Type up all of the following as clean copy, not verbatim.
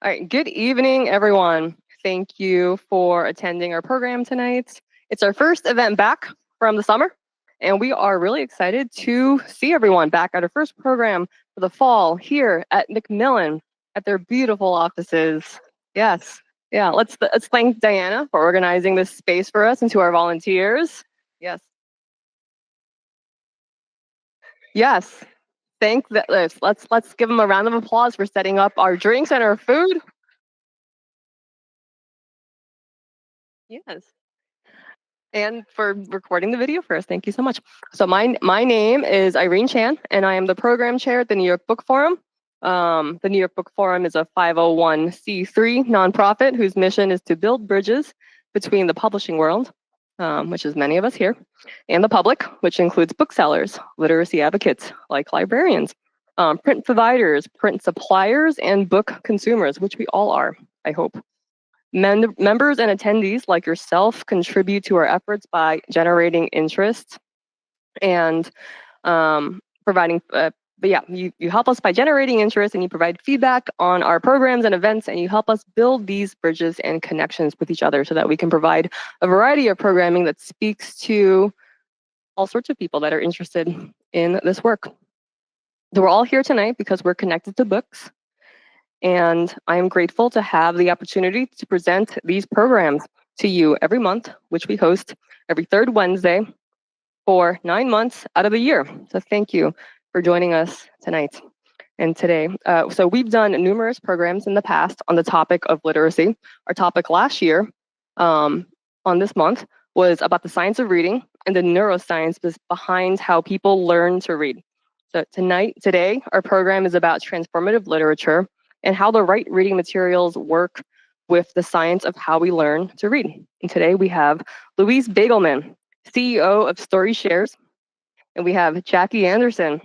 All right, good evening, everyone. Thank you for attending our program tonight. It's our first event back from the summer, and we are really excited to see everyone back at our first program for the fall here at Macmillan at their beautiful offices. Yes, yeah, let's thank Diana for organizing this space for us and to our volunteers. Yes. Yes. Let's give them a round of applause for setting up our drinks and our food. Yes. And for recording the video for us. Thank you so much. So my name is Irene Chan, and I am the program chair at the New York Book Forum. The New York Book Forum is a 501c3 nonprofit whose mission is to build bridges between the publishing world, which is many of us here, and the public, which includes booksellers, literacy advocates like librarians, print providers, print suppliers, and book consumers, which we all are, I hope. Members and attendees like yourself contribute to our efforts by generating interest and providing, you help us by generating interest, and you provide feedback on our programs and events, and you help us build these bridges and connections with each other so that we can provide a variety of programming that speaks to all sorts of people that are interested in this work. So we're all here tonight because we're connected to books. And I am grateful to have the opportunity to present these programs to you every month, which we host every third Wednesday for 9 months out of the year. So thank you for joining us tonight and today. So we've done numerous programs in the past on the topic of literacy. Our topic last year on this month was about the science of reading and the neuroscience behind how people learn to read. So today, our program is about transformative literature and how the right reading materials work with the science of how we learn to read. And today we have Louise Baigelman, CEO of Storyshares, and we have Jackie Anderson,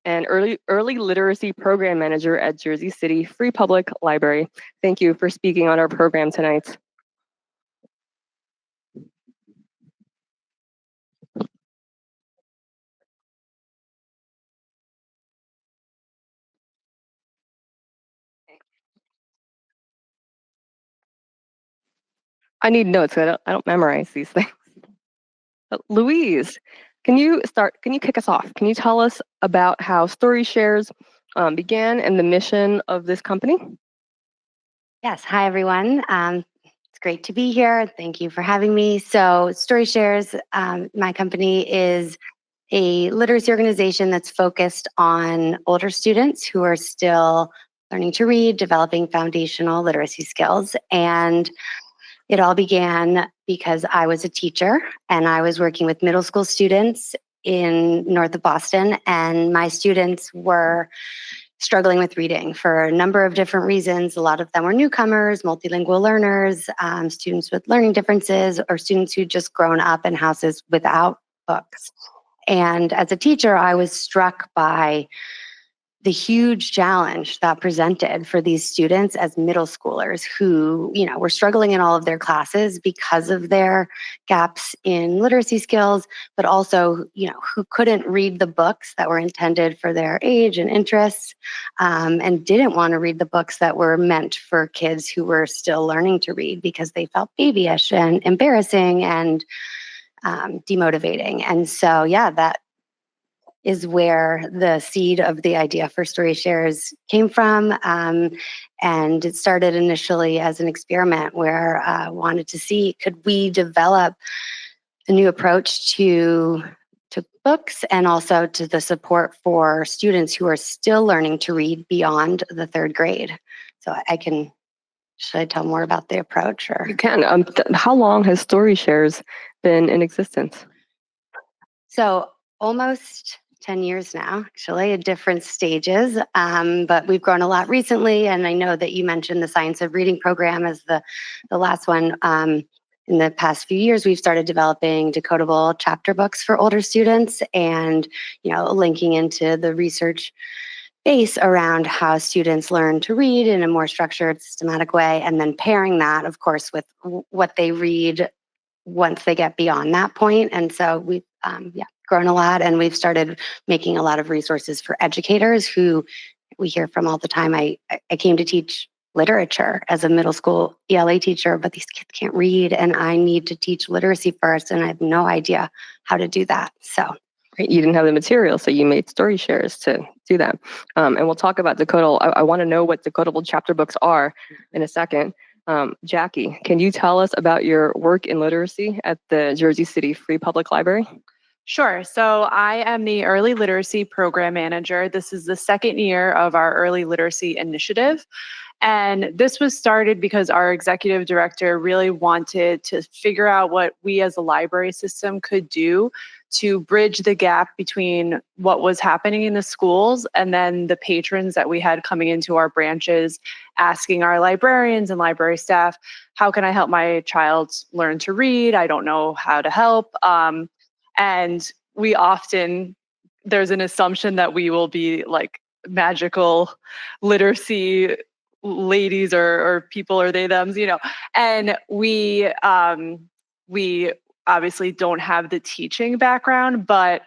an early literacy program manager at Jersey City Free Public Library. Thank you for speaking on our program tonight. I need notes. I don't memorize these things. But Louise, can you kick us off? Can you tell us about how Storyshares began and the mission of this company? Yes. Hi, everyone. It's great to be here. Thank you for having me. So Storyshares, my company, is a literacy organization that's focused on older students who are still learning to read, developing foundational literacy skills. And it all began because I was a teacher and I was working with middle school students in north of Boston, and my students were struggling with reading for a number of different reasons. A lot of them were newcomers, multilingual learners, students with learning differences, or students who'd just grown up in houses without books. And as a teacher, I was struck by the huge challenge that presented for these students as middle schoolers who, were struggling in all of their classes because of their gaps in literacy skills, but also, who couldn't read the books that were intended for their age and interests, and didn't want to read the books that were meant for kids who were still learning to read because they felt babyish and embarrassing and demotivating. And so, that is where the seed of the idea for Storyshares came from. And it started initially as an experiment where I wanted to see, could we develop a new approach to books and also to the support for students who are still learning to read beyond the third grade. So should I tell more about the approach? Or you can. How long has Storyshares been in existence? So almost 10 years now, actually, at different stages. But we've grown a lot recently. And I know that you mentioned the Science of Reading program as the last one. In the past few years, we've started developing decodable chapter books for older students and, linking into the research base around how students learn to read in a more structured, systematic way, and then pairing that, of course, with what they read once they get beyond that point. And so we've grown a lot, and we've started making a lot of resources for educators who we hear from all the time. I came to teach literature as a middle school ELA teacher, but these kids can't read and I need to teach literacy first and I have no idea how to do that. So you didn't have the material, so you made Storyshares to do that. And we'll talk about decodable. I want to know what decodable chapter books are in a second. Jackie, can you tell us about your work in literacy at the Jersey City Free Public Library? Sure. So I am the Early Literacy Program Manager. This is the second year of our Early Literacy Initiative. And this was started because our executive director really wanted to figure out what we as a library system could do to bridge the gap between what was happening in the schools and then the patrons that we had coming into our branches, asking our librarians and library staff, how can I help my child learn to read? I don't know how to help. And we often, there's an assumption that we will be like magical literacy ladies or people or they thems, and we obviously don't have the teaching background, but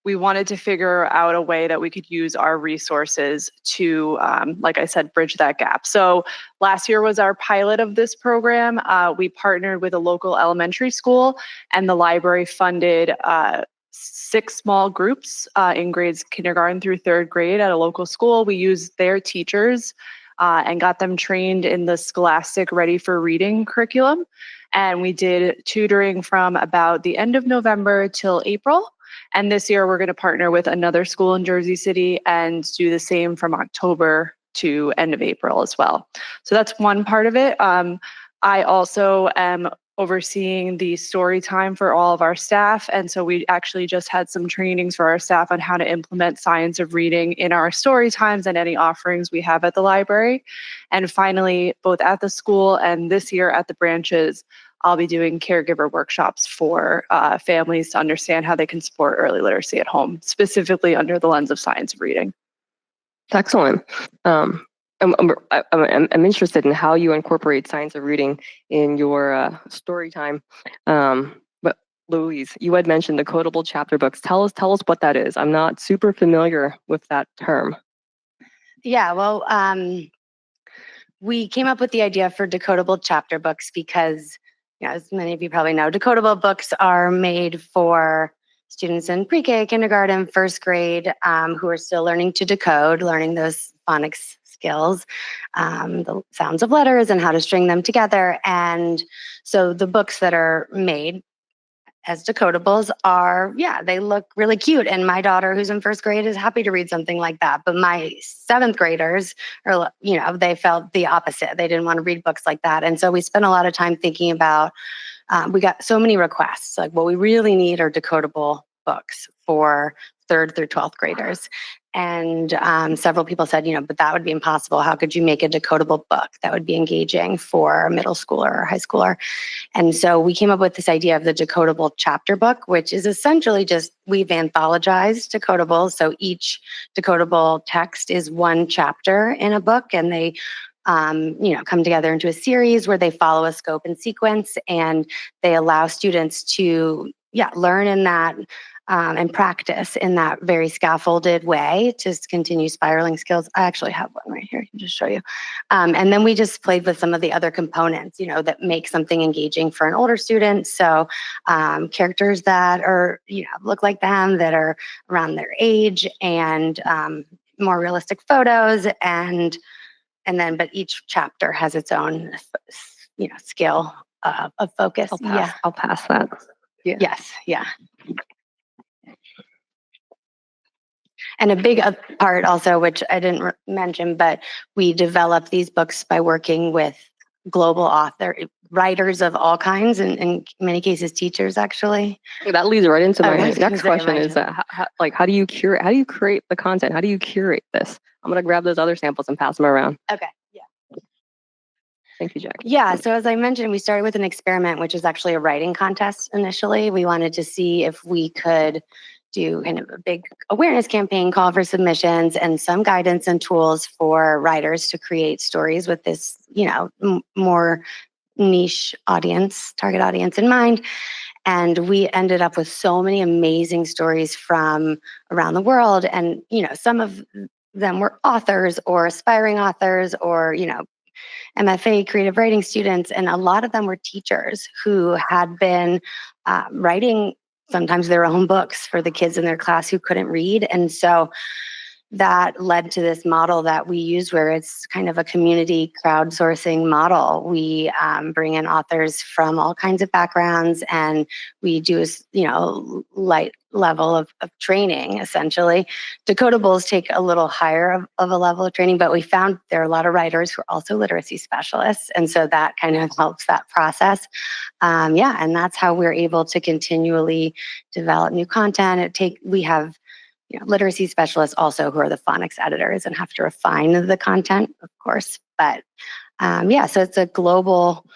we wanted to figure out a way that we could use our resources to, like I said, bridge that gap. So last year was our pilot of this program. We partnered with a local elementary school and the library funded 6 small groups in grades kindergarten through 3rd grade at a local school. We used their teachers and got them trained in the Scholastic Ready for Reading curriculum. And we did tutoring from about the end of November till April. And this year we're going to partner with another school in Jersey City and do the same from October to end of April as well. So that's one part of it. I also am overseeing the story time for all of our staff. And so we actually just had some trainings for our staff on how to implement science of reading in our story times and any offerings we have at the library. And finally, both at the school and this year at the branches, I'll be doing caregiver workshops for families to understand how they can support early literacy at home, specifically under the lens of science of reading. Excellent. I'm interested in how you incorporate science of reading in your story time. But Louise, you had mentioned decodable chapter books. Tell us what that is. I'm not super familiar with that term. Yeah, well, we came up with the idea for decodable chapter books because, as many of you probably know, decodable books are made for students in pre-K, kindergarten, 1st grade, who are still learning to decode, learning those phonics skills, the sounds of letters and how to string them together. And so the books that are made as decodables are, they look really cute. And my daughter, who's in 1st grade, is happy to read something like that. But my 7th graders are, they felt the opposite. They didn't want to read books like that. And so we spent a lot of time thinking about, we got so many requests, like what we really need are decodable books for 3rd through 12th graders. And several people said, but that would be impossible. How could you make a decodable book that would be engaging for a middle schooler or high schooler? And so we came up with this idea of the decodable chapter book, which is essentially just we've anthologized decodables. So each decodable text is one chapter in a book, and they come together into a series where they follow a scope and sequence, and they allow students to learn in that and practice in that very scaffolded way to continue spiraling skills. I actually have one right here. I can just show you. And then we just played with some of the other components, that make something engaging for an older student. So characters that are, look like them, that are around their age, and more realistic photos, and then, but each chapter has its own, skill of focus. I'll pass that. Yeah. Yes. Yeah. And a big part also, which I didn't mention, but we developed these books by working with global writers of all kinds, and in many cases, teachers, actually. That leads right into my next question is how do you curate? How do you create the content? How do you curate this? I'm going to grab those other samples and pass them around. Okay. Yeah. Thank you, Jack. Yeah. So as I mentioned, we started with an experiment, which is actually a writing contest initially. We wanted to see if we could do kind of a big awareness campaign, call for submissions, and some guidance and tools for writers to create stories with this, more niche audience, target audience in mind. And we ended up with so many amazing stories from around the world. And, some of them were authors or aspiring authors or, MFA creative writing students, and a lot of them were teachers who had been writing sometimes their own books for the kids in their class who couldn't read. And so that led to this model that we use where it's kind of a community crowdsourcing model. We bring in authors from all kinds of backgrounds, and we do light level of training, essentially. Decodables take a little higher of a level of training, but we found there are a lot of writers who are also literacy specialists, and so that kind of helps that process. And that's how we're able to continually develop new content. We have literacy specialists also who are the phonics editors and have to refine the content, of course. But so it's a global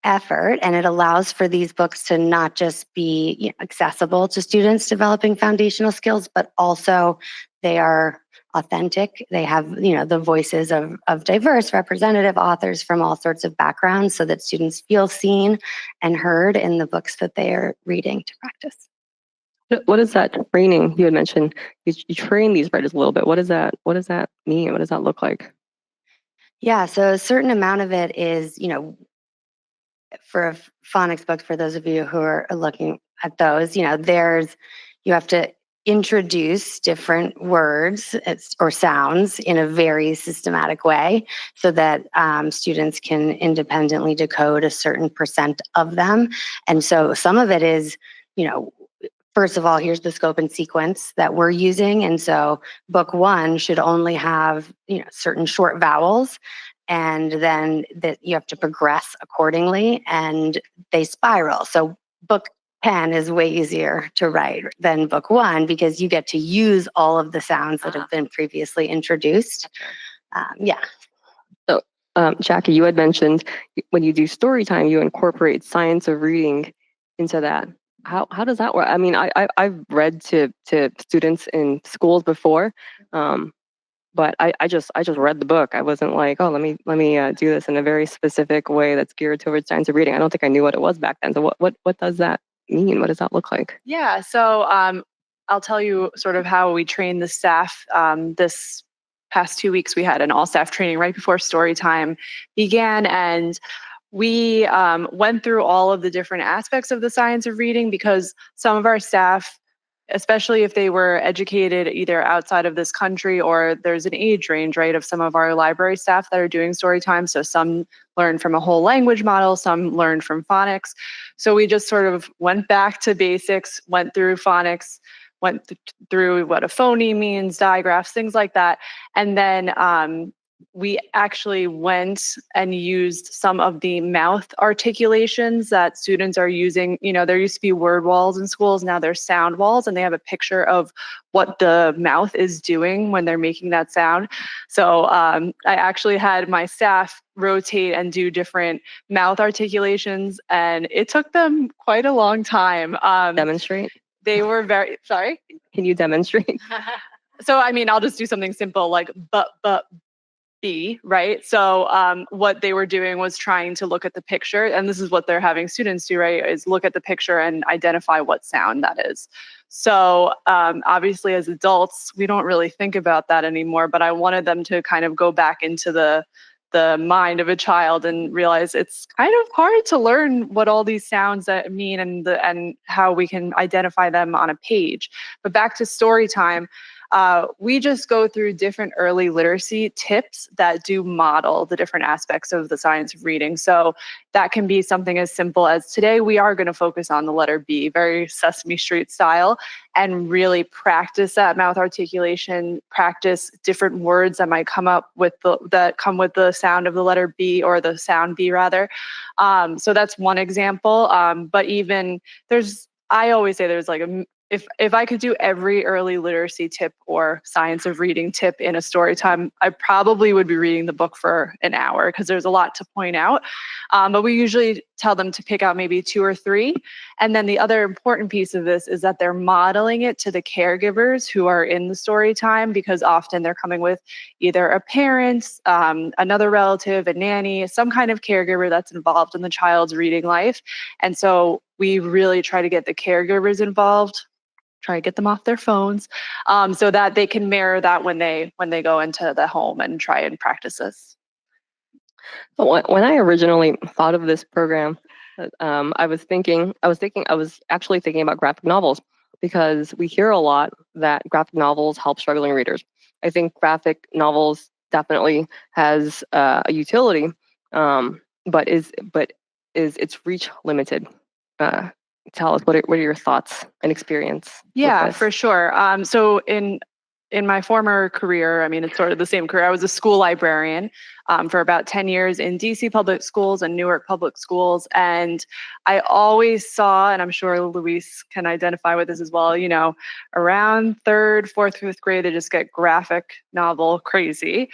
effort, and it allows for these books to not just be accessible to students developing foundational skills, but also they are authentic. They have the voices of diverse representative authors from all sorts of backgrounds, so that students feel seen and heard in the books that they are reading to practice. What is that training you had mentioned? You train these writers a little bit. What does that mean? What does that look like? Yeah, so a certain amount of it is, for a phonics book, for those of you who are looking at those, you have to introduce different words or sounds in a very systematic way so that students can independently decode a certain percent of them. And so some of it is, first of all, here's the scope and sequence that we're using. And so book 1 should only have, certain short vowels, and then that you have to progress accordingly, and they spiral. So book 10 is way easier to write than book 1 because you get to use all of the sounds that have been previously introduced. So, Jackie, you had mentioned when you do story time, you incorporate science of reading into that. How does that work? I mean, I've read to students in schools before, but I just read the book. I wasn't like, oh, let me do this in a very specific way that's geared towards science of reading. I don't think I knew what it was back then. So what does that mean? What does that look like? Yeah, so I'll tell you sort of how we train the staff. This past 2 weeks, we had an all-staff training right before story time began, and we went through all of the different aspects of the science of reading because some of our staff, especially if they were educated either outside of this country or there's an age range, right, of some of our library staff that are doing story time. So some learn from a whole language model, some learned from phonics. So we just sort of went back to basics, went through phonics, went through what a phoneme means, digraphs, things like that. And then we actually went and used some of the mouth articulations that students are using. There used to be word walls in schools, now there's sound walls, and they have a picture of what the mouth is doing when they're making that sound. So I actually had my staff rotate and do different mouth articulations, and it took them quite a long time. Demonstrate? They were very, sorry? Can you demonstrate? So, I'll just do something simple like but, B, right? So what they were doing was trying to look at the picture, and this is what they're having students do, right? Is look at the picture and identify what sound that is. So obviously as adults, we don't really think about that anymore, but I wanted them to kind of go back into the mind of a child and realize it's kind of hard to learn what all these sounds that mean and how we can identify them on a page. But back to story time. We just go through different early literacy tips that do model the different aspects of the science of reading. So that can be something as simple as today we are going to focus on the letter B, very Sesame Street style, and really practice that mouth articulation, practice different words that might come up with that come with the sound of the letter B, or the sound B rather. So that's one example. But even I always say there's like if I could do every early literacy tip or science of reading tip in a story time, I probably would be reading the book for an hour because there's a lot to point out. But we usually tell them to pick out maybe 2 or 3. And then the other important piece of this is that they're modeling it to the caregivers who are in the story time, because often they're coming with either a parent, another relative, a nanny, some kind of caregiver that's involved in the child's reading life. And so we really try to get the caregivers involved, try to get them off their phones, so that they can mirror that when they go into the home and try and practice this. So when I originally thought of this program, I was actually thinking about graphic novels because we hear a lot that graphic novels help struggling readers. I think graphic novels definitely has a utility, but is its reach limited? Uh, Tell us, what are your thoughts and experience with Yeah, this? for sure. So in my former career, I mean, it's sort of the same career. I was a school librarian for about 10 years in DC public schools and Newark public schools. And I always saw, and I'm sure Louise can identify with this as well, around third, fourth, fifth grade, they just get graphic novel crazy.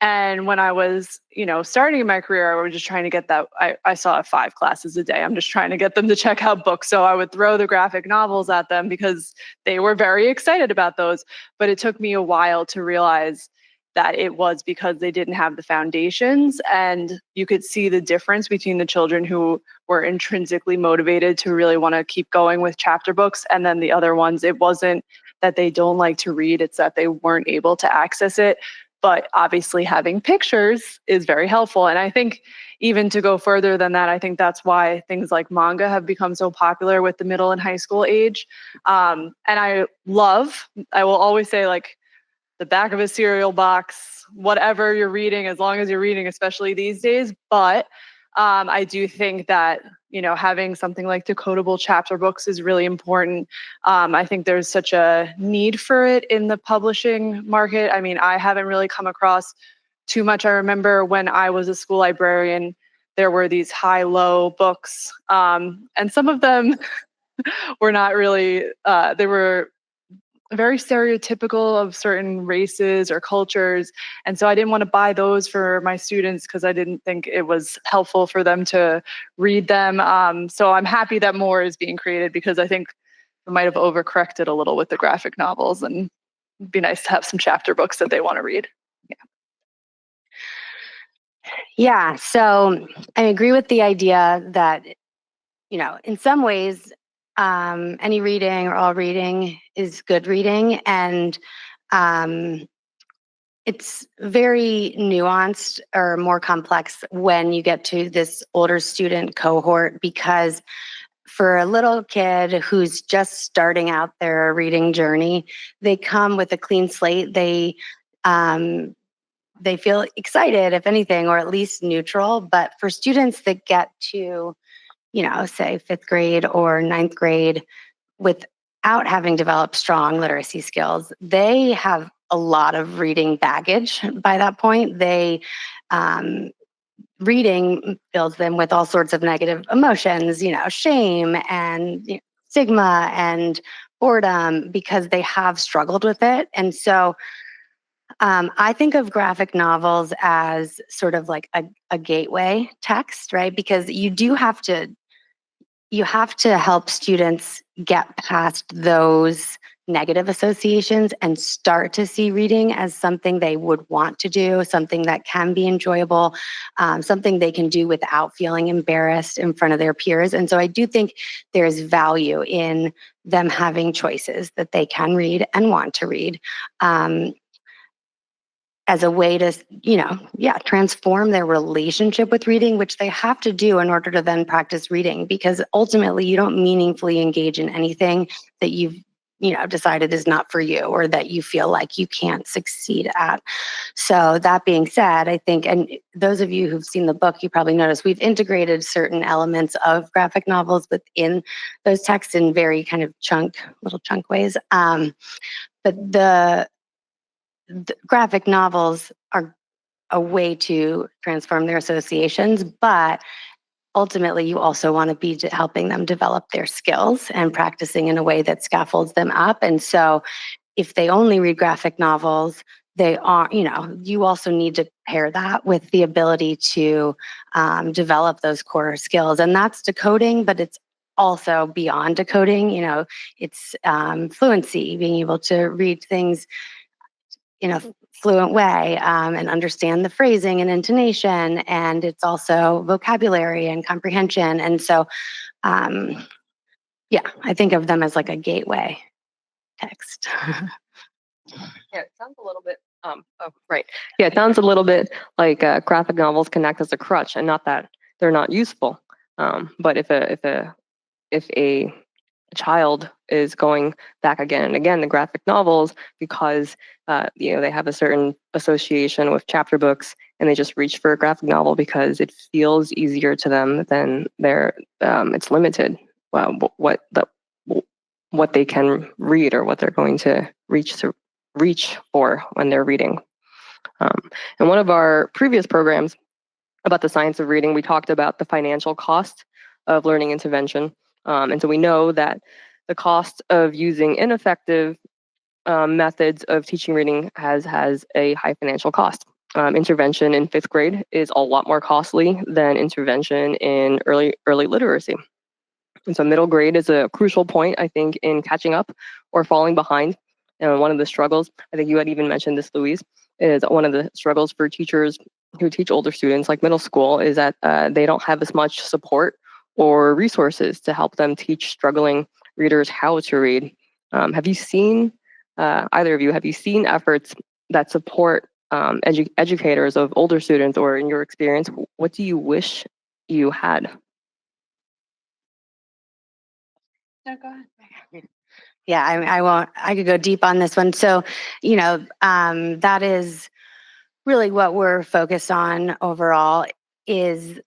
And when I was, starting my career, I was just trying to get that. I saw 5 classes a day. I'm just trying to get them to check out books. So I would throw the graphic novels at them because they were very excited about those. But it took me a while to realize that it was because they didn't have the foundations. And you could see the difference between the children who were intrinsically motivated to really want to keep going with chapter books. And then the other ones, it wasn't that they don't like to read, it's that they weren't able to access it. But obviously having pictures is very helpful. And I think even to go further than that, I think that's why things like manga have become so popular with the middle and high school age. And I will always say, like, the back of a cereal box, whatever you're reading, as long as you're reading, especially these days. But I do think that, having something like decodable chapter books is really important. I think there's such a need for it in the publishing market. I mean, I haven't really come across too much. I remember when I was a school librarian, there were these high-low books, and some of them were not really, they were very stereotypical of certain races or cultures. And so I didn't want to buy those for my students because I didn't think it was helpful for them to read them. So I'm happy that more is being created because I think we might have overcorrected a little with the graphic novels, and it'd be nice to have some chapter books that they want to read. Yeah, so I agree with the idea that, in some ways, any reading or all reading is good reading. And it's very nuanced or more complex when you get to this older student cohort, because for a little kid who's just starting out their reading journey, they come with a clean slate. They feel excited, if anything, or at least neutral. But for students that get to, say 5th grade or 9th grade without having developed strong literacy skills, they have a lot of reading baggage by that point. Reading fills them with all sorts of negative emotions, shame and stigma and boredom, because they have struggled with it. And so I think of graphic novels as sort of like a gateway text, right? Because you have to help students get past those negative associations and start to see reading as something they would want to do, something that can be enjoyable, something they can do without feeling embarrassed in front of their peers. And so I do think there's value in them having choices that they can read and want to read. As a way to, transform their relationship with reading, which they have to do in order to then practice reading, because ultimately you don't meaningfully engage in anything that you've, decided is not for you or that you feel like you can't succeed at. So that being said, I think, and those of you who've seen the book, you probably noticed we've integrated certain elements of graphic novels within those texts in very kind of little chunk ways. But the graphic novels are a way to transform their associations, but ultimately you also want to be helping them develop their skills and practicing in a way that scaffolds them up. And so if they only read graphic novels, they are, you also need to pair that with the ability to develop those core skills. And that's decoding, but it's also beyond decoding. It's fluency, being able to read things in a fluent way, and understand the phrasing and intonation. And it's also vocabulary and comprehension. And so, I think of them as like a gateway text. Yeah, it sounds a little bit Oh, right. Yeah, it sounds a little bit like graphic novels can act as a crutch, and not that they're not useful. But if a child is going back again and again to graphic novels because they have a certain association with chapter books, and they just reach for a graphic novel because it feels easier to them, then it's limited what they can read or what they're going to reach for when they're reading. In one of our previous programs about the science of reading, we talked about the financial cost of learning intervention. And so we know that the cost of using ineffective methods of teaching reading has a high financial cost. Intervention in 5th grade is a lot more costly than intervention in early literacy. And so middle grade is a crucial point, I think, in catching up or falling behind. And one of the struggles, I think you had even mentioned this, Louise, is one of the struggles for teachers who teach older students like middle school is that they don't have as much support or resources to help them teach struggling readers how to read. Have you seen, either of you, have you seen efforts that support educators of older students, or in your experience, what do you wish you had? No, go ahead. Yeah, I won't. I could go deep on this one. So, that is really what we're focused on overall. Is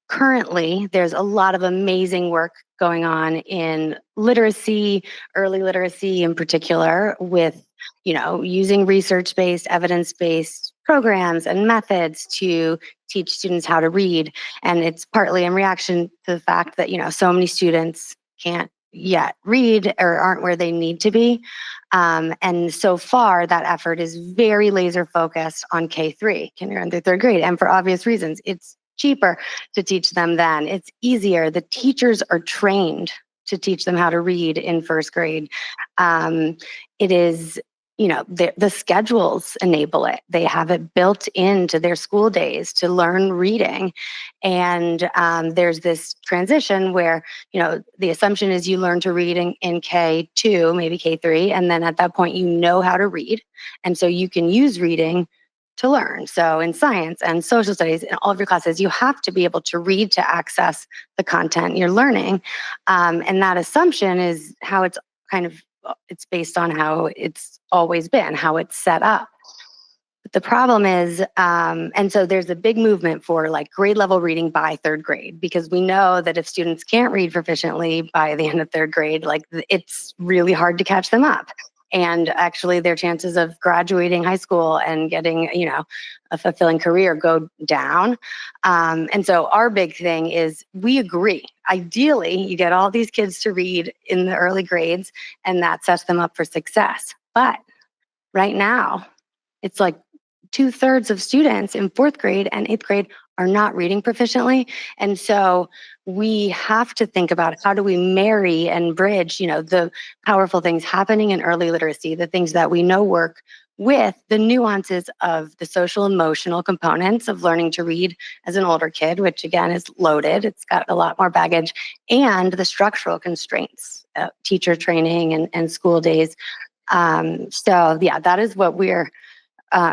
currently there's a lot of amazing work going on in literacy, early literacy in particular, with using research-based, evidence-based programs and methods to teach students how to read. And it's partly in reaction to the fact that so many students can't yet read or aren't where they need to be. And so far, that effort is very laser focused on K3, kindergarten through 3rd grade, and for obvious reasons. It's cheaper to teach them then. It's easier. The teachers are trained to teach them how to read in 1st grade. It is, the schedules enable it. They have it built into their school days to learn reading. And there's this transition where, the assumption is you learn to read in K2, maybe K3, and then at that point you know how to read. And so you can use reading to learn. So in science and social studies, in all of your classes, you have to be able to read to access the content you're learning. And that assumption is how it's based on how it's always been, how it's set up. But the problem is, and so there's a big movement for like grade level reading by 3rd grade, because we know that if students can't read proficiently by the end of 3rd grade, like it's really hard to catch them up. And actually their chances of graduating high school and getting, a fulfilling career go down. And so our big thing is we agree. Ideally, you get all these kids to read in the early grades, and that sets them up for success. But right now, it's like 2/3 of students in 4th grade and 8th grade are not reading proficiently. And so we have to think about how do we marry and bridge, the powerful things happening in early literacy, the things that we know work, with the nuances of the social emotional components of learning to read as an older kid, which again is loaded. It's got a lot more baggage, and the structural constraints, teacher training and school days. So yeah, that is what we're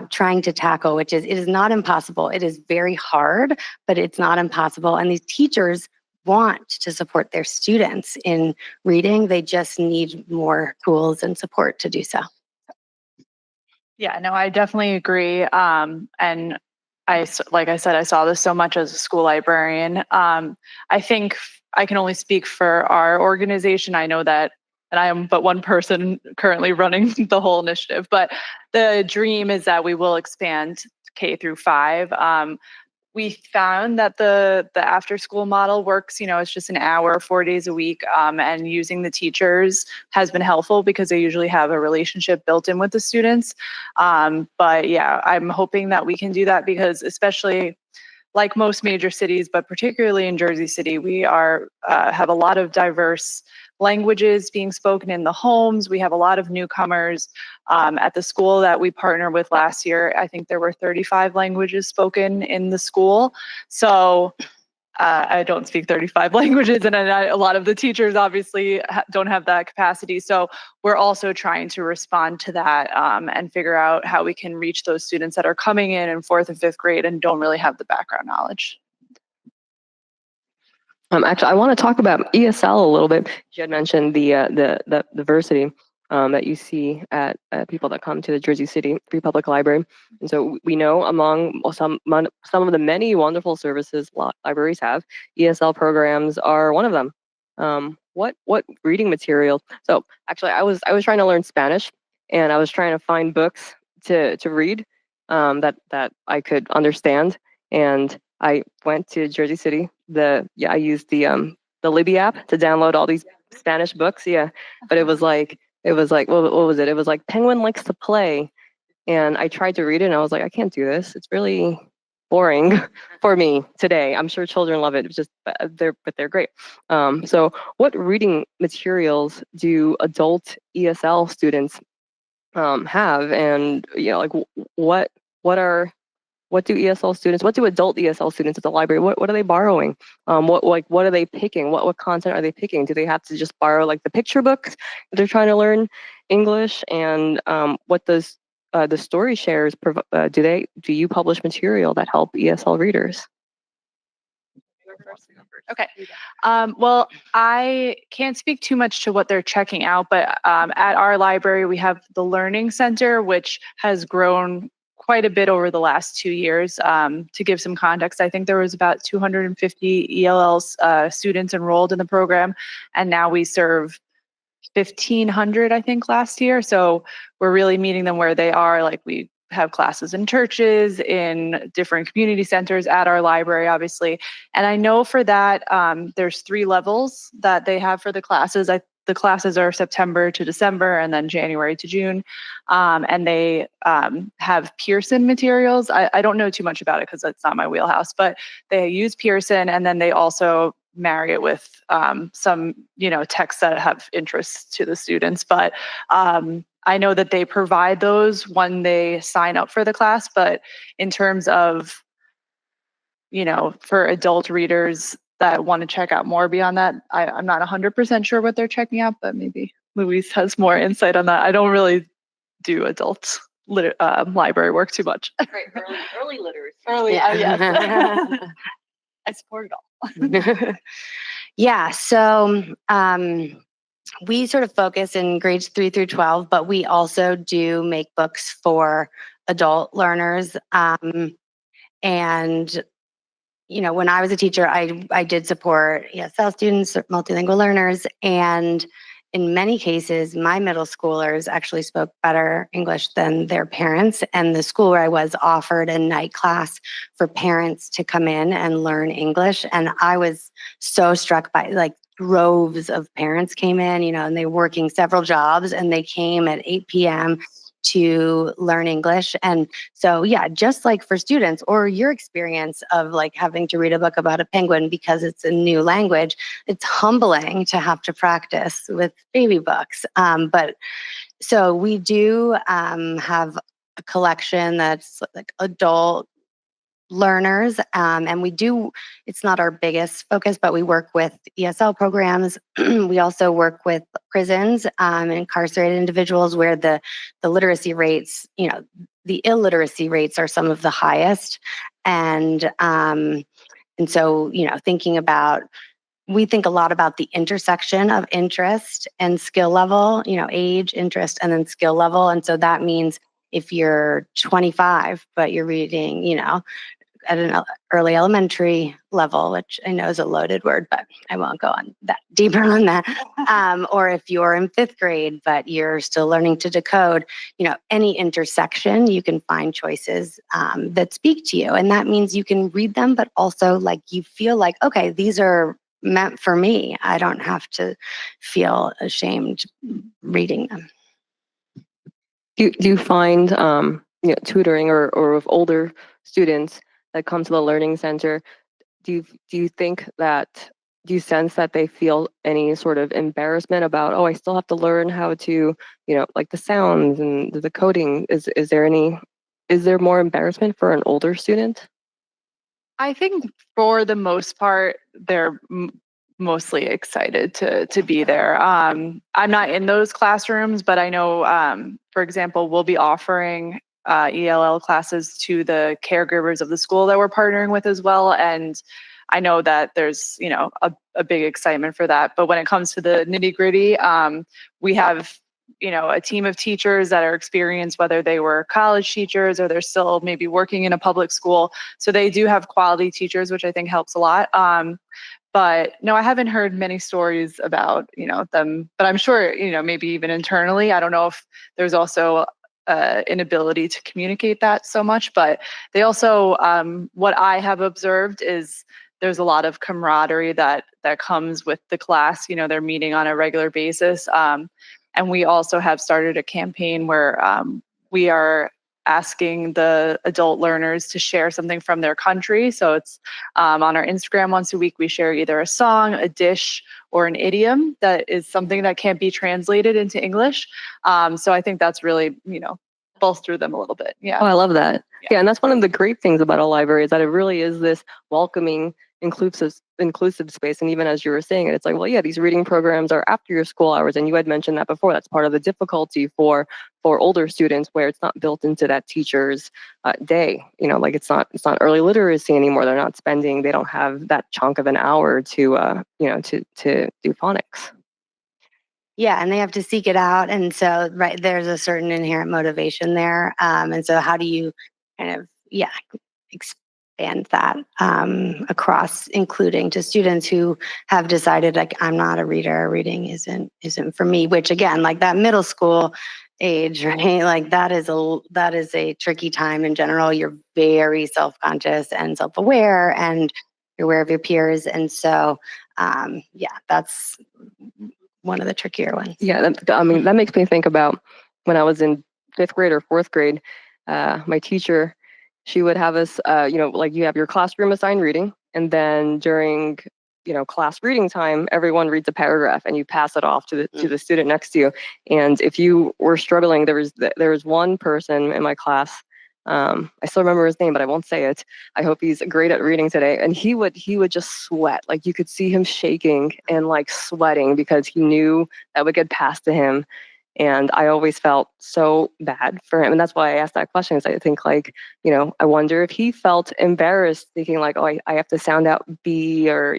trying to tackle, which is, it is not impossible. It is very hard, but it's not impossible. And these teachers want to support their students in reading. They just need more tools and support to do so. Yeah, no, I definitely agree. And like I said, I saw this so much as a school librarian. I think I can only speak for our organization. I know that, and I am but one person currently running the whole initiative, but the dream is that we will expand K-5. We found that the after school model works. It's just an hour, 4 days a week, and using the teachers has been helpful because they usually have a relationship built in with the students. But yeah, I'm hoping that we can do that, because especially like most major cities, but particularly in Jersey City, we have a lot of diverse languages being spoken in the homes. We have a lot of newcomers. At the school that we partnered with last year, I think there were 35 languages spoken in the school. So I don't speak 35 languages, and a lot of the teachers obviously don't have that capacity. So we're also trying to respond to that and figure out how we can reach those students that are coming in 4th and 5th grade and don't really have the background knowledge. Actually, I want to talk about ESL a little bit. You had mentioned the diversity that you see at people that come to the Jersey City Free Public Library, and so we know among some of the many wonderful services libraries have, ESL programs are one of them. What reading material? So actually, I was trying to learn Spanish, and I was trying to find books to read that I could understand, and I went to Jersey City. I used the Libby app to download all these Spanish books. Yeah, but it was like what was it? It was like Penguin Likes to Play, and I tried to read it, and I was like, I can't do this. It's really boring for me today. I'm sure children love it. It's just they're great. So, what reading materials do adult ESL students have, and like what do ESL students, what do adult ESL students at the library, what are they borrowing? What are they picking? What content are they picking? Do they have to just borrow like the picture books if they're trying to learn English? And what does the Storyshares do you publish material that help ESL readers? Okay. Well, I can't speak too much to what they're checking out, but at our library, we have the Learning Center, which has grown quite a bit over the last 2 years. To give some context, I think there was about 250 ELL students enrolled in the program, and now we serve 1,500, I think, last year. So we're really meeting them where they are. Like, we have classes in churches, in different community centers, at our library, obviously. And I know for that, there's 3 levels that they have for the classes. The classes are September to December and then January to June. And they have Pearson materials. I don't know too much about it because that's not my wheelhouse, but they use Pearson, and then they also marry it with some, texts that have interest to the students. But I know that they provide those when they sign up for the class. But in terms of, for adult readers that want to check out more beyond that, I'm not 100% sure what they're checking out, but maybe Louise has more insight on that. I don't really do adult library work too much. Right, early literacy. Yes. I support it all. Yeah, so we sort of focus in grades 3 through 12, but we also do make books for adult learners. And when I was a teacher, I did support ESL students, multilingual learners, and in many cases, my middle schoolers actually spoke better English than their parents. And the school where I was offered a night class for parents to come in and learn English. And I was so struck by, like, droves of parents came in, and they were working several jobs, and they came at 8 p.m. to learn English. And so, yeah, just like for students, or your experience of like having to read a book about a penguin because it's a new language, it's humbling to have to practice with baby books. But so we do have a collection that's like adult learners, and it's not our biggest focus, but we work with ESL programs. We also work with prisons and incarcerated individuals where the literacy rates, the illiteracy rates are some of the highest. And so, we think a lot about the intersection of interest and skill level, age, interest, and then skill level. And so that means if you're 25, but you're reading, at an early elementary level, which I know is a loaded word, but I won't go on that deeper on that. Or if you're in 5th grade, but you're still learning to decode, any intersection, you can find choices that speak to you. And that means you can read them, but also like you feel like, okay, these are meant for me. I don't have to feel ashamed reading them. Do you find tutoring or with older students that come to the Learning Center, do you sense that they feel any sort of embarrassment about, I still have to learn how to, like the sounds and the coding? Is there more embarrassment for an older student? I think for the most part, they're mostly excited to be there. I'm not in those classrooms, but I know, for example, we'll be offering ELL classes to the caregivers of the school that we're partnering with as well. And I know that there's, a big excitement for that. But when it comes to the nitty gritty, we have a team of teachers that are experienced, whether they were college teachers or they're still maybe working in a public school. So they do have quality teachers, which I think helps a lot. But no, I haven't heard many stories about, them, but I'm sure, maybe even internally, I don't know if there's also inability to communicate that so much, but they also, what I have observed is there's a lot of camaraderie that comes with the class. They're meeting on a regular basis. And we also have started a campaign where we are asking the adult learners to share something from their country. So it's on our Instagram once a week, we share either a song, a dish, or an idiom that is something that can't be translated into English. So I think that's really, bolster them a little bit. Yeah. Oh, I love that. Yeah, and that's one of the great things about a library is that it really is this welcoming, inclusive space. And even as you were saying it, it's like, well, yeah, these reading programs are after your school hours, and you had mentioned that before. That's part of the difficulty for older students, where it's not built into that teacher's day. Like it's not early literacy anymore. They don't have that chunk of an hour to to do phonics. Yeah, and they have to seek it out. And so, right, there's a certain inherent motivation there. And so how do you kind of, expand that across, including to students who have decided, like, I'm not a reader, reading isn't for me, which again, like that middle school age, right? Like that is a tricky time in general. You're very self-conscious and self-aware, and you're aware of your peers. And so, that's one of the trickier ones. Yeah, that makes me think about when I was in 5th grade or 4th grade. My teacher, she would have us, like you have your classroom assigned reading, and then during class reading time, everyone reads a paragraph, and you pass it off to the student next to you. And if you were struggling, there was one person in my class. I still remember his name, but I won't say it. I hope he's great at reading today. And he would just sweat. Like you could see him shaking and like sweating because he knew that would get passed to him. And I always felt so bad for him. And that's why I asked that question, is I think like, I wonder if he felt embarrassed thinking like, oh, I have to sound out B, or,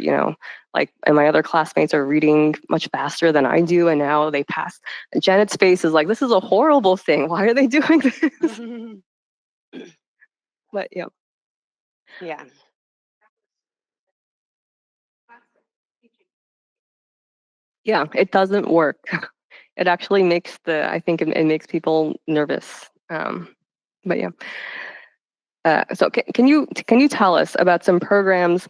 like, and my other classmates are reading much faster than I do. And now they pass. Janet's face is like, this is a horrible thing. Why are they doing this? But yeah. Yeah, it doesn't work. It actually makes I think it makes people nervous. But yeah. So can you tell us about some programs,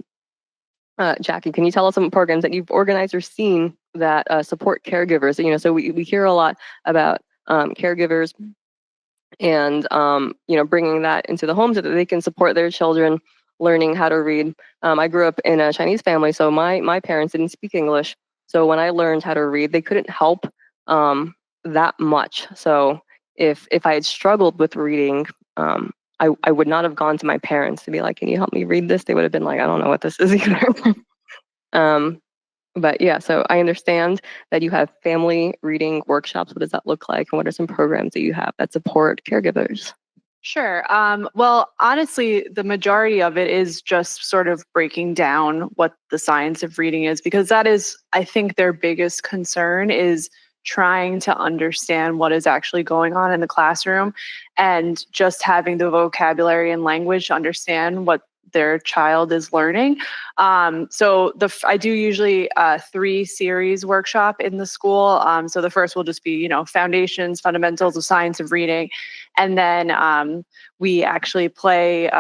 Jackie? Can you tell us some programs that you've organized or seen that support caregivers? So we hear a lot about caregivers and bringing that into the home so that they can support their children learning how to read. I grew up in a Chinese family, so my parents didn't speak English. So when I learned how to read, they couldn't help that much. So if I had struggled with reading, I would not have gone to my parents to be like, can you help me read this? They would have been like, I don't know what this is either. But yeah, so I understand that you have family reading workshops. What does that look like? And what are some programs that you have that support caregivers? Sure. Well, honestly, the majority of it is just sort of breaking down what the science of reading is, because that is, I think, their biggest concern is trying to understand what is actually going on in the classroom, and just having the vocabulary and language to understand what their child is learning. So I do usually 3-series workshop in the school. So the first will just be, foundations, fundamentals of science of reading. And then we actually play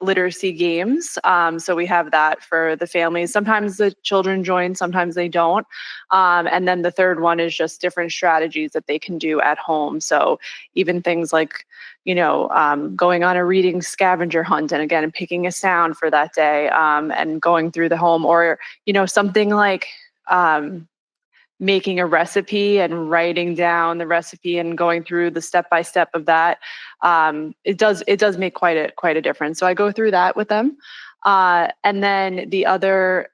literacy games. So we have that for the families. Sometimes the children join, sometimes they don't. And then the third one is just different strategies that they can do at home. So even things like, going on a reading scavenger hunt, and again, picking a sound for that day, and going through the home, or, something like, making a recipe and writing down the recipe and going through the step-by-step of that, it does make quite a difference. So I go through that with them. And then the other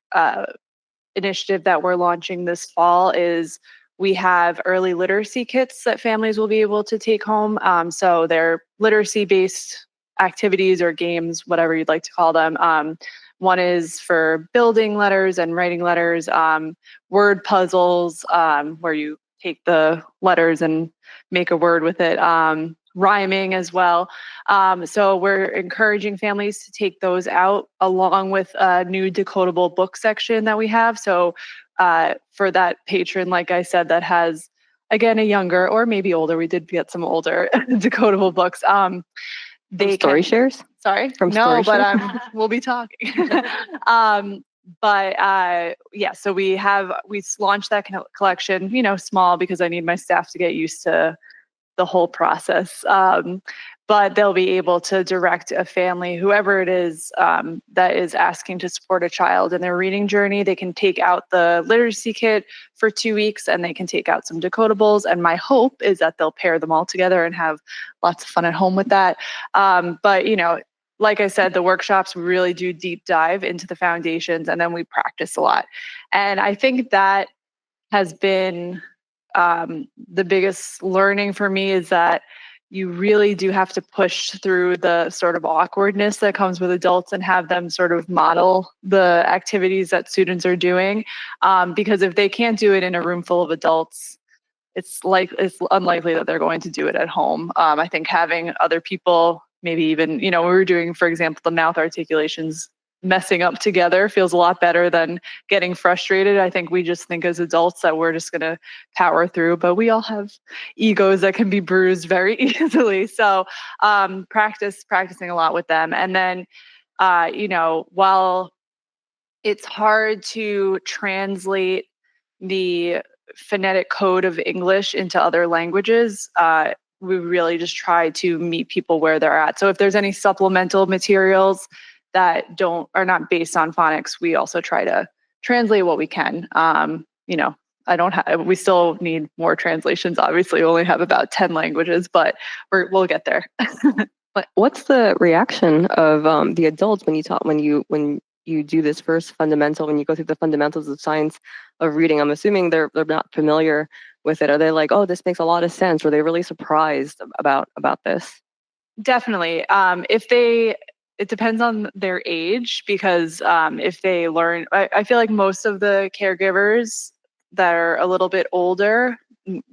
initiative that we're launching this fall is we have early literacy kits that families will be able to take home. So they're literacy-based activities or games, whatever you'd like to call them. One is for building letters and writing letters, word puzzles, where you take the letters and make a word with it, rhyming as well. So we're encouraging families to take those out along with a new decodable book section that we have. So for that patron, like I said, that has, again, a younger or maybe older, we did get some older decodable books. They Storyshares? Sorry? From No, but Storyshares? we'll be talking. Yeah, so we launched that collection, small because I need my staff to get used to the whole process. But they'll be able to direct a family, whoever it is, that is asking to support a child in their reading journey. They can take out the literacy kit for 2 weeks and they can take out some decodables. And my hope is that they'll pair them all together and have lots of fun at home with that. But like I said, the workshops really do deep dive into the foundations and then we practice a lot. And I think that has been the biggest learning for me, is that you really do have to push through the sort of awkwardness that comes with adults and have them sort of model the activities that students are doing. Because if they can't do it in a room full of adults, it's unlikely that they're going to do it at home. I think having other people, maybe even, we were doing, for example, the mouth articulations, messing up together feels a lot better than getting frustrated. I think we just think as adults that we're just going to power through, but we all have egos that can be bruised very easily. So practicing a lot with them. And then, while it's hard to translate the phonetic code of English into other languages, we really just try to meet people where they're at. So if there's any supplemental materials that are not based on phonics, we also try to translate what we can. We still need more translations. Obviously, we only have about 10 languages, but we'll get there. But what's the reaction of the adults when you do this first fundamental, when you go through the fundamentals of science of reading? I'm assuming they're not familiar with it. Are they like, oh, this makes a lot of sense? Were they really surprised about this? Definitely. It depends on their age, because if they learn, I feel like most of the caregivers that are a little bit older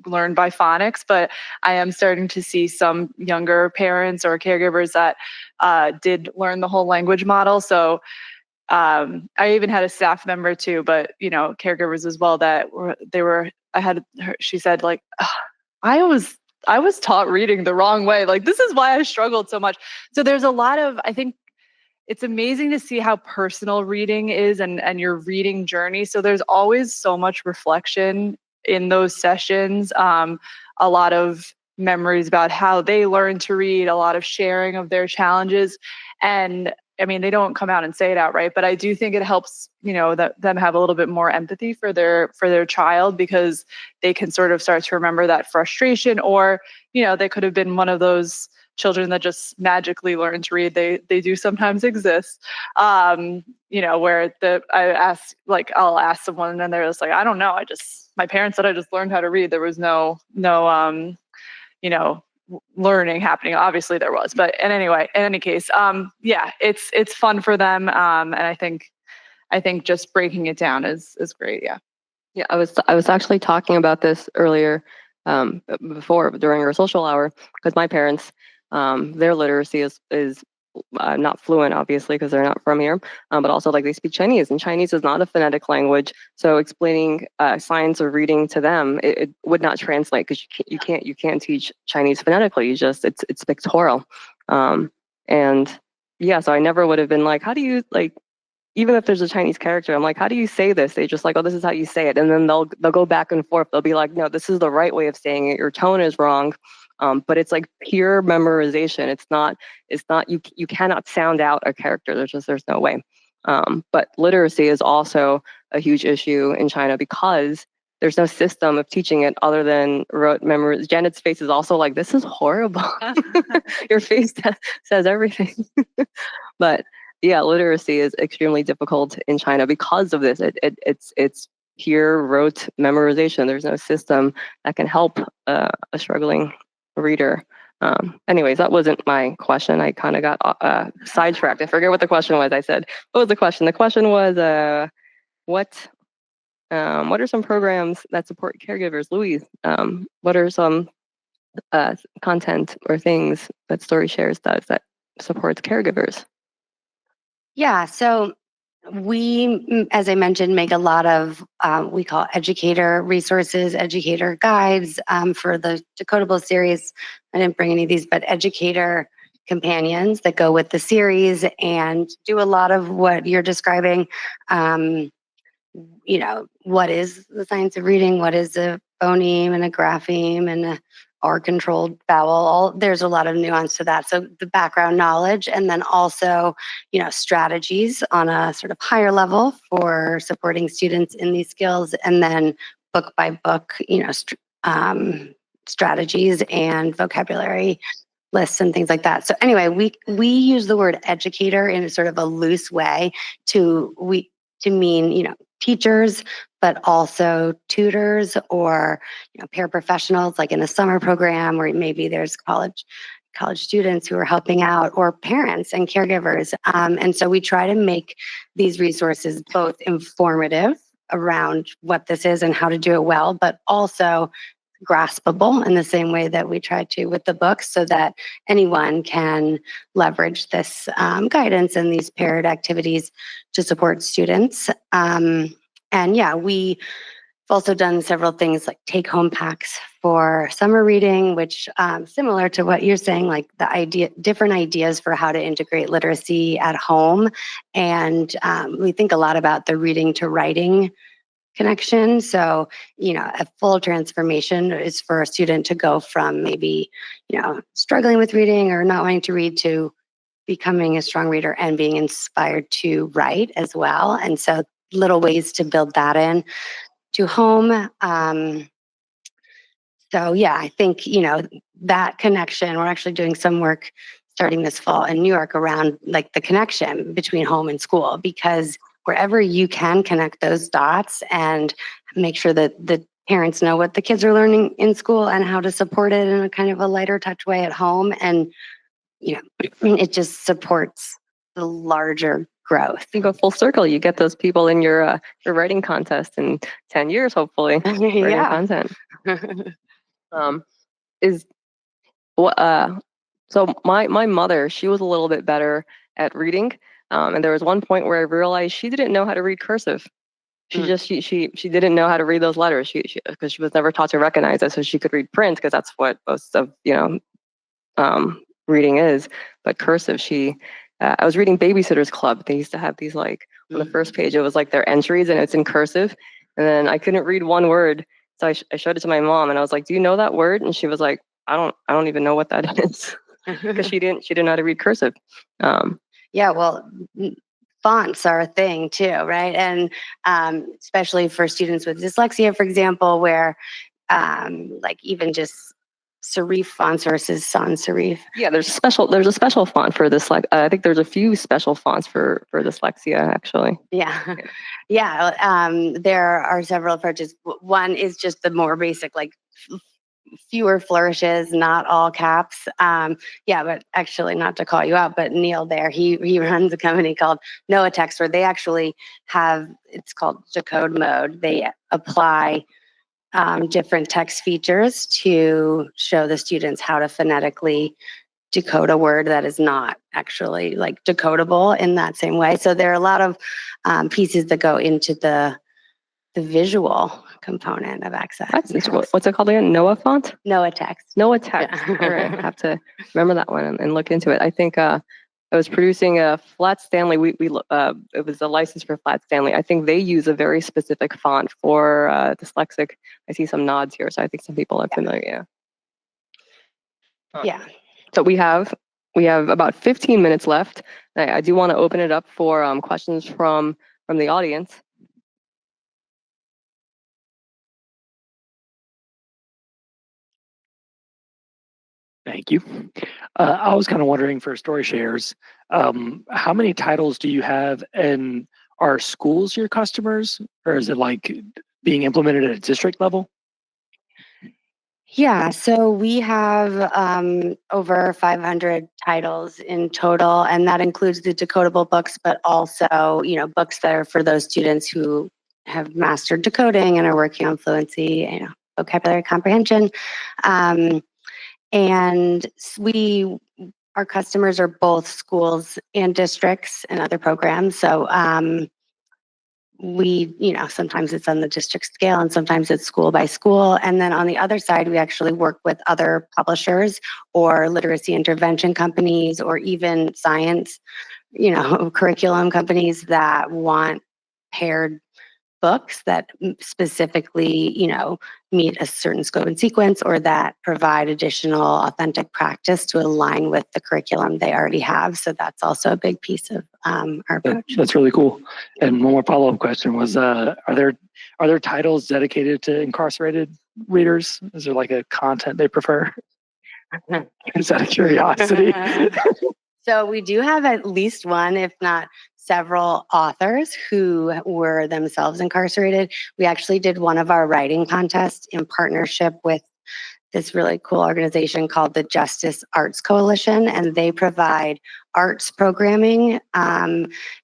learn by phonics, but I am starting to see some younger parents or caregivers that did learn the whole language model. So I even had a staff member too, but caregivers as well, that she said, like, I was taught reading the wrong way. Like, this is why I struggled so much. So there's a lot of, I think it's amazing to see how personal reading is and your reading journey. So there's always so much reflection in those sessions. A lot of memories about how they learned to read, a lot of sharing of their challenges. And I mean, they don't come out and say it outright, but I do think it helps, them have a little bit more empathy for their child, because they can sort of start to remember that frustration, or, they could have been one of those children that just magically learn to read. They do sometimes exist, where I'll ask someone and they're just like, I don't know. My parents said I just learned how to read. There was no learning happening. Obviously there was, but in any case, it's fun for them. And I think just breaking it down is great. Yeah. Yeah. I was actually talking about this earlier, before, during our social hour, because my parents, their literacy is not fluent, obviously, because they're not from here, but also, like, they speak Chinese, and Chinese is not a phonetic language. So explaining science of reading to them, it would not translate, because you can't teach Chinese phonetically. It's pictorial, and yeah. So I never would have been like, how do you, like, even if there's a Chinese character, I'm like, how do you say this? They just like, oh, this is how you say it, and then they'll go back and forth. They'll be like, no, this is the right way of saying it. Your tone is wrong. But it's like pure memorization. It's not, you cannot sound out a character. There's no way. But literacy is also a huge issue in China, because there's no system of teaching it other than rote memory. Janet's face is also like, this is horrible. Your face says everything. But yeah, literacy is extremely difficult in China because of this. It's pure rote memorization. There's no system that can help a struggling reader. Anyways, that wasn't my question. I kind of got sidetracked. I forget what the question was. I said, what was the question? The question was, what are some programs that support caregivers? Louise, what are some content or things that Storyshares does that supports caregivers? Yeah, so we, as I mentioned, make a lot of we call educator resources, educator guides for the Decodable series. I didn't bring any of these, but educator companions that go with the series and do a lot of what you're describing. What is the science of reading? What is a phoneme and a grapheme and a R-controlled vowel? There's a lot of nuance to that. So the background knowledge, and then also, strategies on a sort of higher level for supporting students in these skills, and then book by book, strategies and vocabulary lists and things like that. So anyway, we use the word educator in a sort of a loose way to mean, teachers, but also tutors or paraprofessionals, like in a summer program where maybe there's college students who are helping out, or parents and caregivers. And so we try to make these resources both informative around what this is and how to do it well, but also graspable in the same way that we try to with the books, so that anyone can leverage this guidance and these paired activities to support students. And yeah, we've also done several things like take-home packs for summer reading, which similar to what you're saying, like different ideas for how to integrate literacy at home. And we think a lot about the reading to writing connection. So, a full transformation is for a student to go from maybe, struggling with reading or not wanting to read to becoming a strong reader and being inspired to write as well. And so little ways to build that in to home. So yeah, I think, that connection, we're actually doing some work starting this fall in New York around like the connection between home and school, because wherever you can connect those dots and make sure that the parents know what the kids are learning in school and how to support it in a kind of a lighter touch way at home. And, it just supports the larger growth. You go full circle. You get those people in your writing contest in 10 years, hopefully. Yeah. Content. So my mother, she was a little bit better at reading. And there was one point where I realized she didn't know how to read cursive. She didn't know how to read those letters. Because she was never taught to recognize it, so she could read print, because that's what most of reading is. But cursive, I was reading Babysitter's Club. They used to have these, like, on the first page, it was like their entries, and it's in cursive. And then I couldn't read one word, so I showed it to my mom, and I was like, "Do you know that word?" And she was like, "I don't even know what that is," because she didn't know how to read cursive. Yeah, well, fonts are a thing too, right? And especially for students with dyslexia, for example, where like even just serif fonts versus sans serif. Yeah, there's a special font for this. Like, I think there's a few special fonts for dyslexia, actually. Yeah. There are several approaches. One is just the more basic, like fewer flourishes, not all caps. But actually, not to call you out, but Neil there, he runs a company called Noah Text, where they actually have, it's called Decode Mode. They apply different text features to show the students how to phonetically decode a word that is not actually like decodable in that same way. So there are a lot of pieces that go into the visual component of access. What's it called again? Noah font? Noah Text. Noah Text. Yeah. All right, I have to remember that one and look into it. I think I was producing a Flat Stanley. It was a license for Flat Stanley. I think they use a very specific font for dyslexic. I see some nods here, so I think some people are familiar. Yeah. So we have about 15 minutes left. I do want to open it up for questions from the audience. Thank you. I was kind of wondering for Storyshares, how many titles do you have, and are schools your customers, or is it like being implemented at a district level? Yeah, so we have over 500 titles in total, and that includes the decodable books, but also, books that are for those students who have mastered decoding and are working on fluency, vocabulary comprehension. And our customers are both schools and districts and other programs. So sometimes it's on the district scale and sometimes it's school by school. And then on the other side, we actually work with other publishers or literacy intervention companies or even science, curriculum companies that want paired books that specifically, meet a certain scope and sequence or that provide additional authentic practice to align with the curriculum they already have. So that's also a big piece of our approach. That's really cool. And one more follow-up question was, are there titles dedicated to incarcerated readers? Is there like a content they prefer? Is that a curiosity? So we do have at least one, if not several authors who were themselves incarcerated. We actually did one of our writing contests in partnership with this really cool organization called the Justice Arts Coalition, and they provide arts programming,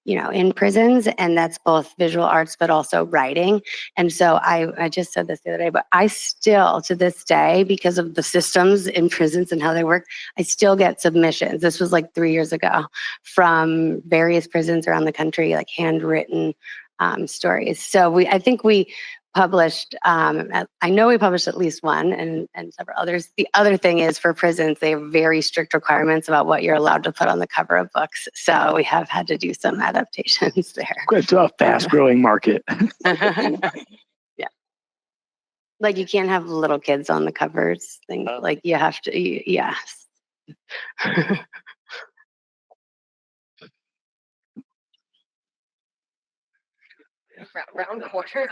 in prisons, and that's both visual arts but also writing. And so I just said this the other day, but I still, to this day, because of the systems in prisons and how they work, I still get submissions. This was like 3 years ago from various prisons around the country, like handwritten stories. So I think we published, I know we published at least one and several others. The other thing is for prisons, they have very strict requirements about what you're allowed to put on the cover of books. So we have had to do some adaptations there. It's a fast growing market. Yeah. Like you can't have little kids on the covers, things like you have to, yes. Round quarter.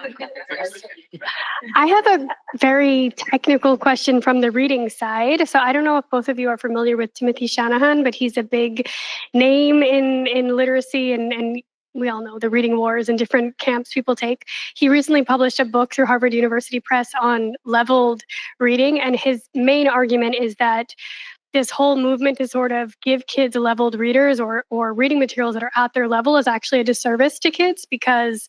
I have a very technical question from the reading side. So I don't know if both of you are familiar with Timothy Shanahan, but he's a big name in literacy and we all know the reading wars and different camps people take. He recently published a book through Harvard University Press on leveled reading, and his main argument is that this whole movement to sort of give kids leveled readers or reading materials that are at their level is actually a disservice to kids because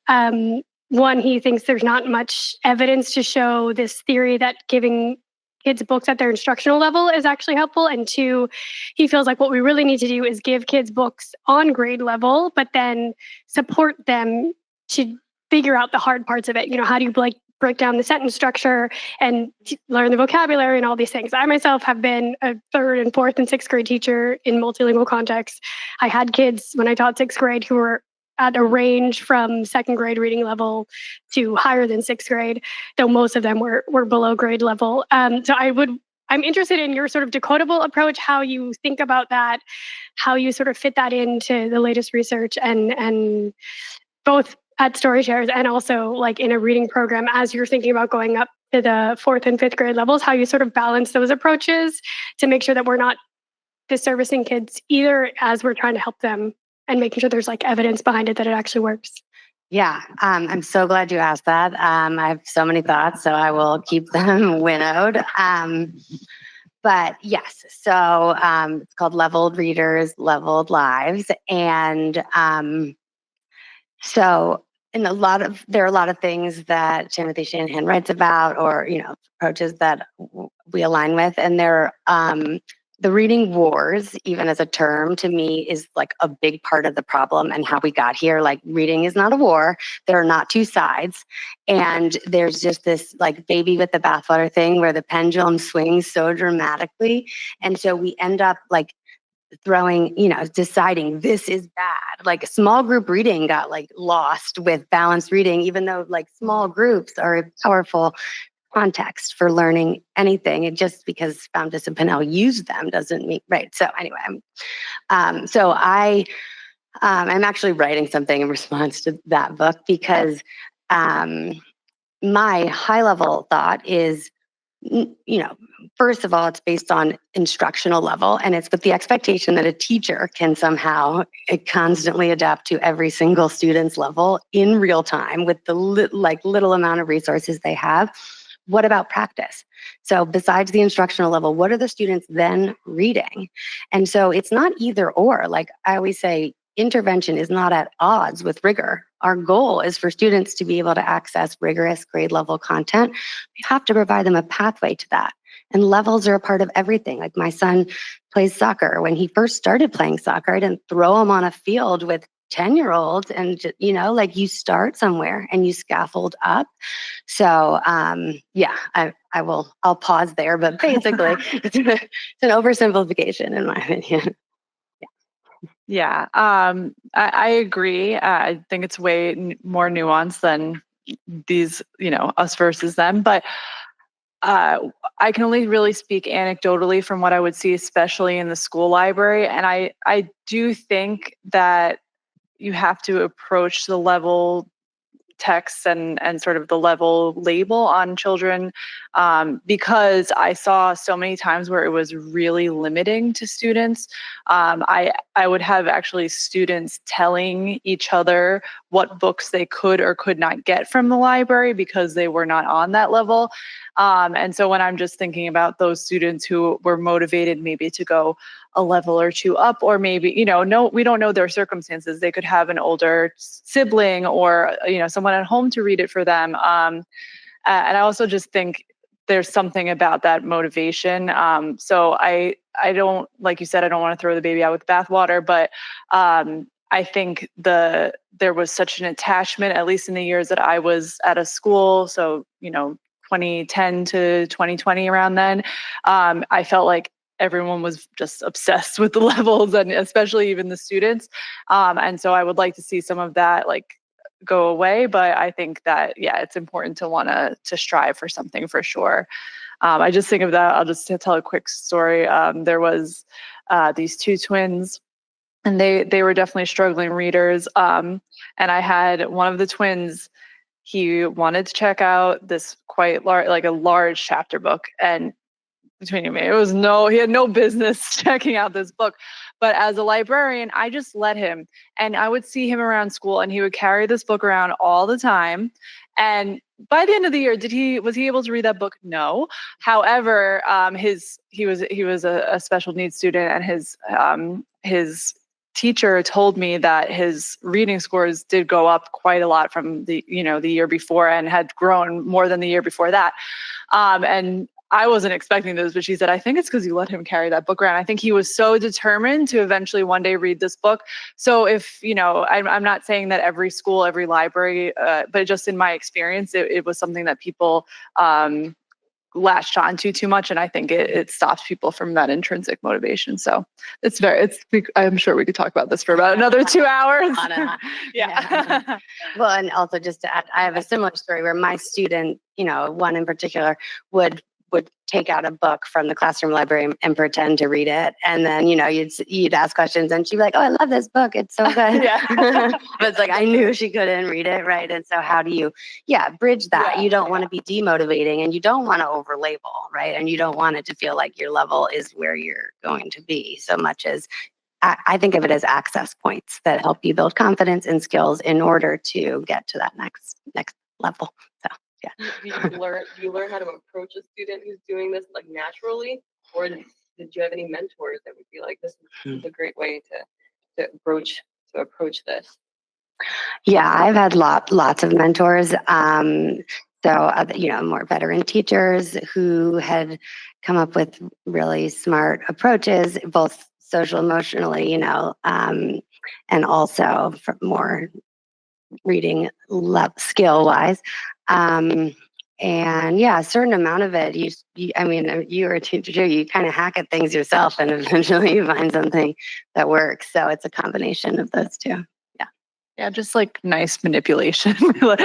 one, he thinks there's not much evidence to show this theory that giving kids books at their instructional level is actually helpful. And two, he feels like what we really need to do is give kids books on grade level, but then support them to figure out the hard parts of it. How do you break down the sentence structure and learn the vocabulary and all these things. I myself have been a 3rd and 4th and 6th grade teacher in multilingual contexts. I had kids when I taught 6th grade who were at a range from 2nd grade reading level to higher than 6th grade, though most of them were below grade level. So I'm interested in your sort of decodable approach, how you think about that, how you sort of fit that into the latest research and both at Storyshares and also like in a reading program as you're thinking about going up to the 4th and 5th grade levels, how you sort of balance those approaches to make sure that we're not disservicing kids either as we're trying to help them and making sure there's like evidence behind it that it actually works. Yeah, I'm so glad you asked that. I have so many thoughts, so I will keep them winnowed. But yes, so it's called Leveled Readers, Leveled Lives. And so there are a lot of things that Timothy Shanahan writes about or, approaches that we align with. And the reading wars, even as a term, to me is like a big part of the problem and how we got here. Like reading is not a war. There are not two sides. And there's just this like baby with the bathwater thing where the pendulum swings so dramatically. And so we end up like throwing, deciding this is bad. Like small group reading got like lost with balanced reading, even though like small groups are a powerful context for learning anything. And just because Foundis and Pinnell use them doesn't mean, right. So anyway, I'm actually writing something in response to that book because my high level thought is first of all, it's based on instructional level, and it's with the expectation that a teacher can somehow constantly adapt to every single student's level in real time with the little amount of resources they have. What about practice? So besides the instructional level, what are the students then reading? And so it's not either or. Like I always say, intervention is not at odds with rigor. Our goal is for students to be able to access rigorous grade level content. We have to provide them a pathway to that. And levels are a part of everything. Like my son plays soccer. When he first started playing soccer, I didn't throw him on a field with 10-year-olds, and you start somewhere and you scaffold up. So I'll pause there, but basically it's an oversimplification in my opinion. Yeah, I agree. I think it's way more nuanced than these, us versus them. But I can only really speak anecdotally from what I would see, especially in the school library. And I do think that you have to approach the level text and sort of the level label on children, because I saw so many times where it was really limiting to students. I would have actually students telling each other what books they could or could not get from the library because they were not on that level. And so when I'm just thinking about those students who were motivated maybe to go a level or two up, or maybe, we don't know their circumstances. They could have an older sibling or, someone at home to read it for them. And I also just think there's something about that motivation. So I don't, like you said, I don't want to throw the baby out with the bathwater, but I think there was such an attachment, at least in the years that I was at a school. So, 2010 to 2020, around then, I felt like everyone was just obsessed with the levels, and especially even the students. And so I would like to see some of that go away. But I think that, it's important to want to strive for something for sure. I just think of that. I'll just tell a quick story. There was these two twins, and they were definitely struggling readers. And I had one of the twins. He wanted to check out this quite large, a large chapter book, and between you and me, he had no business checking out this book. But as a librarian, I just let him, and I would see him around school, and he would carry this book around all the time. And by the end of the year, was he able to read that book? No. However, he was a special needs student, and his teacher told me that his reading scores did go up quite a lot from the year before, and had grown more than the year before that. And I wasn't expecting this, but she said, I think it's because you let him carry that book around. I think he was so determined to eventually one day read this book. So if, I'm not saying that every school, every library, but just in my experience, it was something that people latched onto too much. And I think it stops people from that intrinsic motivation. So I'm sure we could talk about this for about another 2 hours. Yeah. Well, and also just to add, I have a similar story where my student, one in particular, would take out a book from the classroom library and pretend to read it. And then, you'd ask questions, and she'd be like, oh, I love this book. It's so good. But it's like, I knew she couldn't read it. Right. And so how do you, bridge that? You don't want to be demotivating, and you don't want to over label. Right. And you don't want it to feel like your level is where you're going to be, so much as I think of it as access points that help you build confidence and skills in order to get to that next level. So. Yeah. Do you learn how to approach a student who's doing this naturally, or did you have any mentors that would be like, this is a great way to approach this? Yeah, I've had lots of mentors. More veteran teachers who had come up with really smart approaches, both social emotionally, and also for more reading skill wise. And a certain amount of it, you were a teacher too, you kind of hack at things yourself, and eventually you find something that works. So it's a combination of those two. Yeah, just nice manipulation. A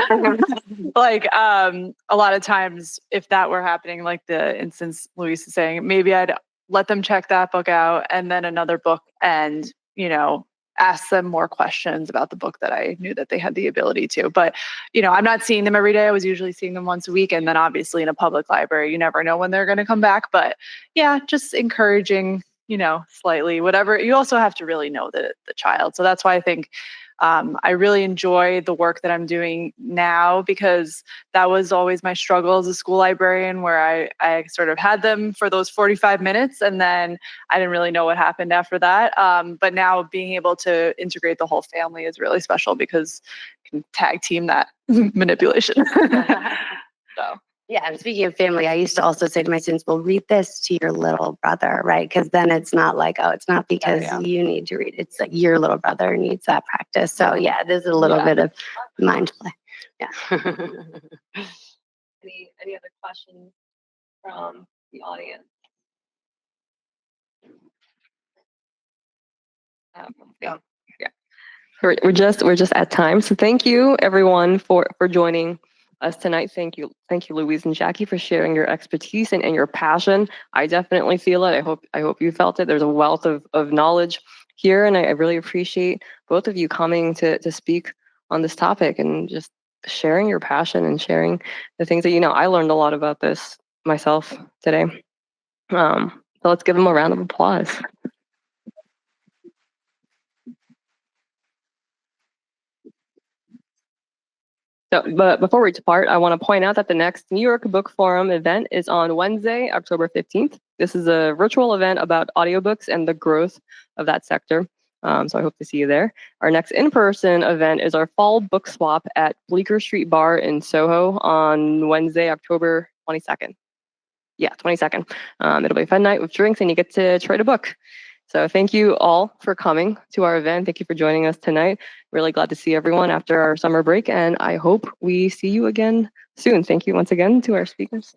lot of times, if that were happening, like the instance Louise is saying, maybe I'd let them check that book out and then another book, and asked them more questions about the book that I knew that they had the ability to. But, I'm not seeing them every day. I was usually seeing them once a week. And then obviously in a public library, you never know when they're going to come back. But yeah, just encouraging, slightly, whatever. You also have to really know the child. So that's why I think I really enjoy the work that I'm doing now, because that was always my struggle as a school librarian, where I sort of had them for those 45 minutes and then I didn't really know what happened after that. But now being able to integrate the whole family is really special, because you can tag team that manipulation. So. Yeah, and speaking of family, I used to also say to my students, well, read this to your little brother, right? Because then it's not like, oh, it's not because you need to read. It's like your little brother needs that practice. So yeah, there's a little bit of mind play. Yeah. Any other questions from the audience? Yeah. We're just at time. So thank you everyone for joining us tonight. Thank you, Louise and Jackie, for sharing your expertise and your passion. I definitely feel it. I hope you felt it. There's a wealth of knowledge here, and I really appreciate both of you coming to speak on this topic and just sharing your passion and sharing the things that I learned a lot about this myself today. So let's give them a round of applause. So, but before we depart, I want to point out that the next New York Book Forum event is on Wednesday, October 15th. This is a virtual event about audiobooks and the growth of that sector. So I hope to see you there. Our next in-person event is our fall book swap at Bleecker Street Bar in Soho on Wednesday, October 22nd. Yeah, 22nd. It'll be a fun night with drinks and you get to trade a book. So thank you all for coming to our event. Thank you for joining us tonight. Really glad to see everyone after our summer break, and I hope we see you again soon. Thank you once again to our speakers.